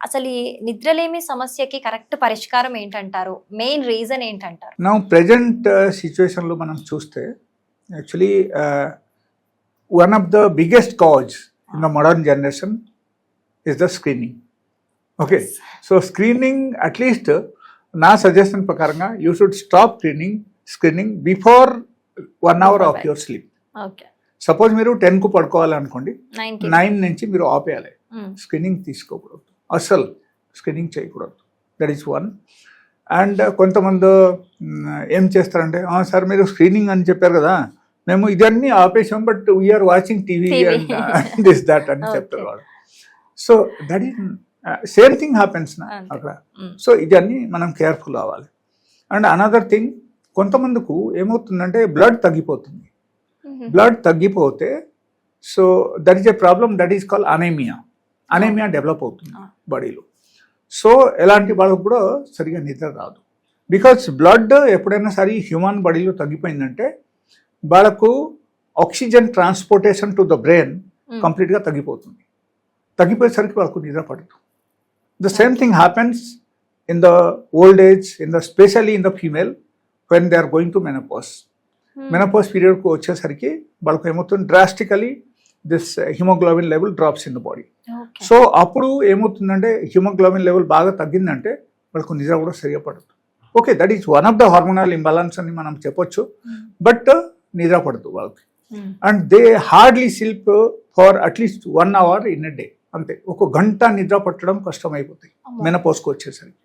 అసలు ఈ నిద్రలేమి సమస్యకి కరెక్ట్ పరిష్కారం ఏంటంటారు? మెయిన్ రీజన్ ఏంటంటారు? నా ప్రజెంట్ సిచ్యువేషన్లో మనం చూస్తే actually one of the biggest cause in the modern generation is the screening. Okay, so screening at least నా సజెషన్ ప్రకారంగా you should stop screening before 1 hour of your sleep. Okay, suppose మీరు 10కు పడుకోవాలనుకోండి, 9 నుంచి మీరు ఆపేయాలి. స్క్రీనింగ్ తీసుకోకూడదు, అస్సలు స్క్రీనింగ్ చేయకూడదు. That is one. And కొంతమంది ఏం చేస్తారంటే, సార్ మీరు స్క్రీనింగ్ అని చెప్పారు కదా, మేము ఇదన్నీ ఆపేసాం, but we are watching TV and this that అని చెప్తారు వాళ్ళు. So that is same thing happens నా అక్కడ. సో ఇదన్నీ మనం కేర్ఫుల్ అవ్వాలి. అండ్ అనదర్ థింగ్, కొంతమందికి ఏమవుతుందంటే బ్లడ్ తగ్గిపోతుంది. బ్లడ్ తగ్గిపోతే so that is a problem, that is call anaemia develop అవుతుంది బాడీలో. సో ఎలాంటి వాళ్ళకు కూడా సరిగా నిద్ర రాదు. బికాస్ బ్లడ్ ఎప్పుడైనా సరే హ్యూమన్ బాడీలో తగ్గిపోయిందంటే వాళ్ళకు oxygen transportation to the brain కంప్లీట్గా తగ్గిపోతుంది. తగ్గిపోయేసరికి వాళ్ళకు నిద్ర పడదు. The same thing happens in the old age, specially in the female when they are going to menopause. Menopause పీరియడ్కు వచ్చేసరికి వాళ్ళకు ఏమవుతుంది, drastically this haemoglobin level drops in the body. So అప్పుడు ఏమవుతుందంటే హిమోగ్లోబిన్ లెవెల్ బాగా తగ్గిందంటే వాళ్ళకు నిద్ర కూడా సరిగా పడదు. Okay, that is one of the hormonal imbalance అని మనం చెప్పొచ్చు, బట్ నిద్ర పడదు వాళ్ళకి. And they hardly sleep for at least 1 hour in a day. అంతే, 1 గంట నిద్ర పట్టడం కష్టమైపోతాయి మెనోపాజ్కి వచ్చేసరికి.